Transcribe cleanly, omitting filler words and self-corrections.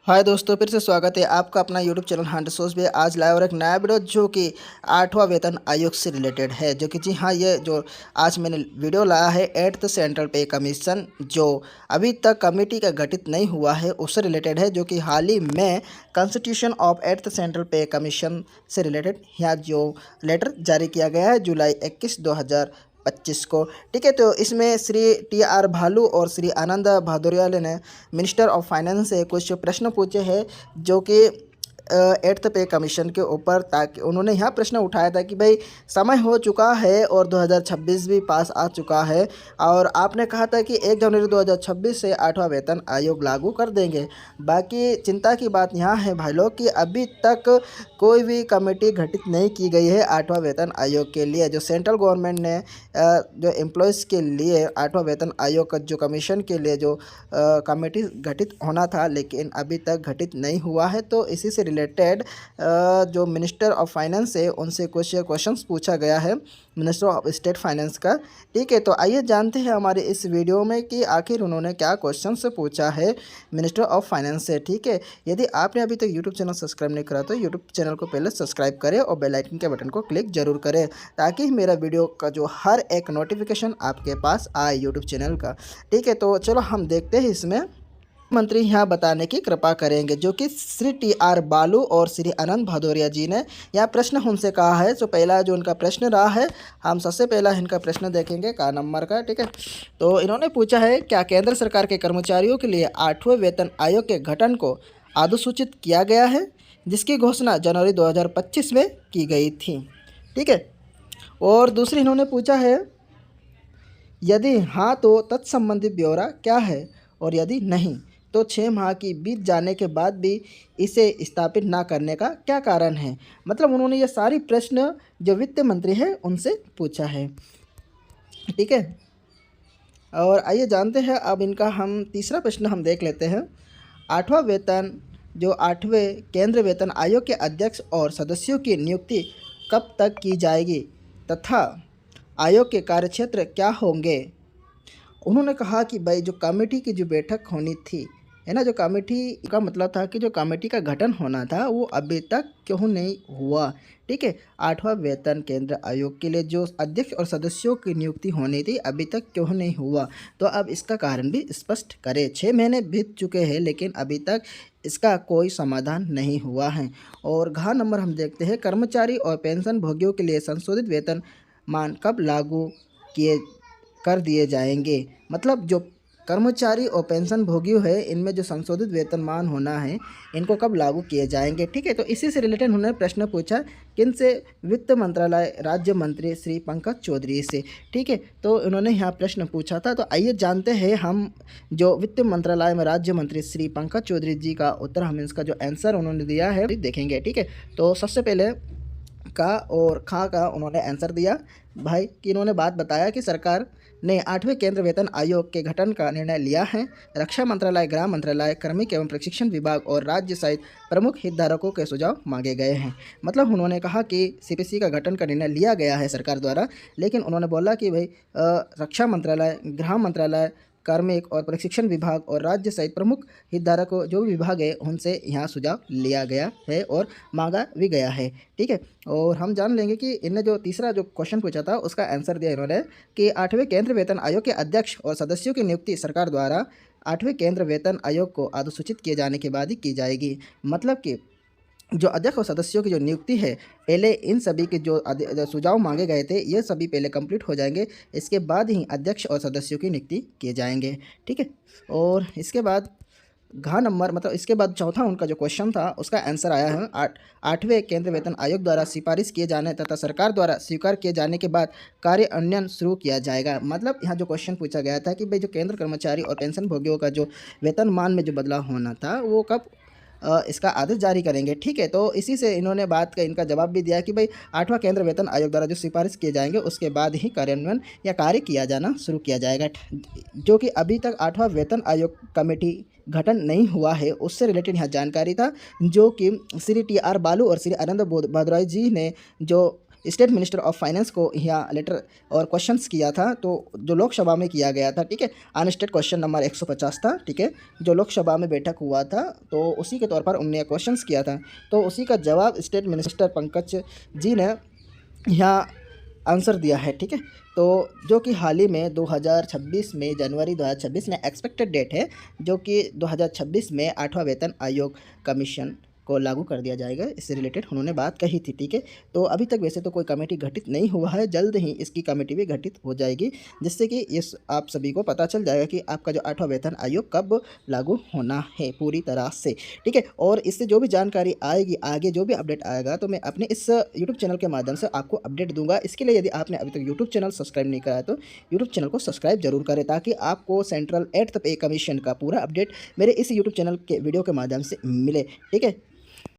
हाय दोस्तों, फिर से स्वागत है आपका अपना यूट्यूब चैनल हंट सोर्स पे। आज लाए और एक नया वीडियो जो कि 8वां वेतन आयोग से रिलेटेड है। जो कि जी हाँ, ये जो आज मैंने वीडियो लाया है 8th सेंट्रल पे कमीशन, जो अभी तक कमेटी का गठित नहीं हुआ है, उससे रिलेटेड है। जो कि हाल ही में कॉन्स्टिट्यूशन ऑफ 8th सेंट्रल पे कमीशन से रिलेटेड यहाँ जो लेटर जारी किया गया है जुलाई 21, 2025 को। ठीक है, तो इसमें श्री TR भालू और श्री आनंद भदौरिया ने मिनिस्टर ऑफ फाइनेंस से कुछ प्रश्न पूछे हैं, जो कि 8th पे कमीशन के ऊपर, ताकि उन्होंने यहाँ प्रश्न उठाया था कि भाई समय हो चुका है और 2026 भी पास आ चुका है, और आपने कहा था कि 1 जनवरी 2026 से 8वां वेतन आयोग लागू कर देंगे। बाकी चिंता की बात यहाँ है भाई लोग कि अभी तक कोई भी कमेटी गठित नहीं की गई है 8वां वेतन आयोग के लिए। जो सेंट्रल गवर्नमेंट ने जो एम्प्लॉयज़ के लिए 8वां वेतन आयोग का जो कमीशन के लिए जो कमेटी गठित होना था, लेकिन अभी तक घटित नहीं हुआ है। तो इसी से रिलेटेड जो मिनिस्टर ऑफ फाइनेंस है उनसे कुछ क्वेश्चंस पूछा गया है, मिनिस्टर ऑफ स्टेट फाइनेंस का। ठीक है, तो आइए जानते हैं हमारे इस वीडियो में कि आखिर उन्होंने क्या क्वेश्चंस पूछा है मिनिस्टर ऑफ फाइनेंस से। ठीक है, यदि आपने अभी तक यूट्यूब चैनल सब्सक्राइब नहीं करा तो यूट्यूब चैनल को पहले सब्सक्राइब करें और बेल आइकन के बटन को क्लिक जरूर करें, ताकि मेरा वीडियो का जो हर एक नोटिफिकेशन आपके पास आए यूट्यूब चैनल का। ठीक है, तो चलो हम देखते हैं इसमें। मंत्री यहाँ बताने की कृपा करेंगे, जो कि श्री TR बालू और श्री आनंद भदौरिया जी ने यहाँ प्रश्न हमसे कहा है। तो पहला जो उनका प्रश्न रहा है, हम सबसे पहला इनका प्रश्न देखेंगे का नंबर का। ठीक है, तो इन्होंने पूछा है, क्या केंद्र सरकार के कर्मचारियों के लिए 8वें वेतन आयोग के गठन को अधिसूचित किया गया है, जिसकी घोषणा जनवरी 2025 में की गई थी। ठीक है, और दूसरी इन्होंने पूछा है, यदि हाँ तो तत्संबंधित ब्यौरा क्या है, और यदि नहीं तो 6 माह की बीत जाने के बाद भी इसे स्थापित ना करने का क्या कारण है। मतलब उन्होंने ये सारी प्रश्न जो वित्त मंत्री है उनसे पूछा है। ठीक है, और आइए जानते हैं अब इनका हम तीसरा प्रश्न हम देख लेते हैं। 8वां वेतन जो 8वें केंद्र वेतन आयोग के अध्यक्ष और सदस्यों की नियुक्ति कब तक की जाएगी, तथा आयोग के कार्यक्षेत्र क्या होंगे। उन्होंने कहा कि भाई जो कमेटी की जो बैठक होनी थी, है ना, जो कमेटी का मतलब था कि जो कमेटी का गठन होना था वो अभी तक क्यों नहीं हुआ। ठीक है, 8वां वेतन केंद्र आयोग के लिए जो अध्यक्ष और सदस्यों की नियुक्ति होनी थी अभी तक क्यों नहीं हुआ, तो अब इसका कारण भी स्पष्ट करें। 6 महीने बीत चुके हैं लेकिन अभी तक इसका कोई समाधान नहीं हुआ है। और घ नंबर हम देखते हैं, कर्मचारी और पेंशन भोगियों के लिए संशोधित वेतन मान कब लागू किए कर दिए जाएंगे। मतलब जो कर्मचारी और पेंशन भोगियों है इनमें जो संशोधित वेतनमान होना है इनको कब लागू किए जाएंगे। ठीक है, तो इसी से रिलेटेड उन्होंने प्रश्न पूछा किन से, वित्त मंत्रालय राज्य मंत्री श्री पंकज चौधरी से। ठीक है, तो उन्होंने यहाँ प्रश्न पूछा था। तो आइए जानते हैं हम जो वित्त मंत्रालय में राज्य मंत्री श्री पंकज चौधरी जी का उत्तर, हम इसका जो आंसर उन्होंने दिया है देखेंगे। ठीक है, तो सबसे पहले का और खा का उन्होंने आंसर दिया भाई कि इन्होंने बात बताया कि सरकार ने 8वें केंद्र वेतन आयोग के गठन का निर्णय लिया है। रक्षा मंत्रालय, गृह मंत्रालय, कार्मिक एवं प्रशिक्षण विभाग और राज्य सहित प्रमुख हितधारकों के सुझाव मांगे गए हैं। मतलब उन्होंने कहा कि CPC का गठन का निर्णय लिया गया है सरकार द्वारा, लेकिन उन्होंने बोला कि भाई रक्षा मंत्रालय, गृह मंत्रालय, कार्मिक और प्रशिक्षण विभाग और राज्य सहित प्रमुख हितधारकों जो भी विभाग है उनसे यहाँ सुझाव लिया गया है और मांगा भी गया है। ठीक है, और हम जान लेंगे कि इन्हें जो तीसरा जो क्वेश्चन पूछा था उसका आंसर दिया इन्होंने कि 8वें केंद्र वेतन आयोग के अध्यक्ष और सदस्यों की नियुक्ति सरकार द्वारा 8वें केंद्र वेतन आयोग को अधिसूचित किए जाने के बाद ही की जाएगी। मतलब कि जो अध्यक्ष और सदस्यों की जो नियुक्ति है, पहले इन सभी के जो सुझाव मांगे गए थे ये सभी पहले कंप्लीट हो जाएंगे, इसके बाद ही अध्यक्ष और सदस्यों की नियुक्ति किए जाएंगे। ठीक है, और इसके बाद घ नंबर, मतलब इसके बाद चौथा उनका जो क्वेश्चन था उसका आंसर आया है 8वें केंद्र वेतन आयोग द्वारा सिफारिश किए जाने तथा सरकार द्वारा स्वीकार किए जाने के बाद कार्यान्वयन शुरू किया जाएगा। मतलब यहाँ जो क्वेश्चन पूछा गया था कि भाई जो केंद्र कर्मचारी और पेंशन भोगियों का जो वेतनमान में जो बदलाव होना था वो कब इसका आदेश जारी करेंगे। ठीक है, तो इसी से इन्होंने बात का इनका जवाब भी दिया कि भाई 8वां केंद्र वेतन आयोग द्वारा जो सिफारिश किए जाएंगे उसके बाद ही कार्यान्वयन या कार्य किया जाना शुरू किया जाएगा। जो कि अभी तक 8वां वेतन आयोग कमेटी गठन नहीं हुआ है उससे रिलेटेड यहाँ जानकारी था, जो कि श्री TR बालू और श्री आनंद भदौरिया जी ने जो स्टेट मिनिस्टर ऑफ फाइनेंस को यहाँ लेटर और क्वेश्चंस किया था, तो जो लोकसभा में किया गया था, ठीक है। अनस्टेट क्वेश्चन नंबर 150 था, ठीक है, जो लोकसभा में बैठक हुआ था, तो उसी के तौर पर उनने क्वेश्चंस किया था। तो उसी का जवाब स्टेट मिनिस्टर पंकज जी ने यहाँ आंसर दिया है, ठीक है। तो जो कि हाल ही में 2026 में, जनवरी 2026 में एक्सपेक्टेड डेट है, जो कि 2026 में 8वां वेतन आयोग कमीशन को लागू कर दिया जाएगा। इससे रिलेटेड उन्होंने बात कही थी, ठीक है। तो अभी तक वैसे तो कोई कमेटी गठित नहीं हुआ है, जल्द ही इसकी कमेटी भी गठित हो जाएगी, जिससे कि इस आप सभी को पता चल जाएगा कि आपका जो 8वां वेतन आयोग कब लागू होना है पूरी तरह से, ठीक है। और इससे जो भी जानकारी आएगी, आगे जो भी अपडेट आएगा, तो मैं अपने इस यूट्यूब चैनल के माध्यम से आपको अपडेट दूंगा। इसके लिए यदि आपने अभी तक यूट्यूब चैनल सब्सक्राइब नहीं करा है तो यूट्यूब चैनल को सब्सक्राइब जरूर करें, ताकि आपको सेंट्रल 8th पे कमीशन का पूरा अपडेट मेरे इस यूट्यूब चैनल के वीडियो के माध्यम से मिले, ठीक है।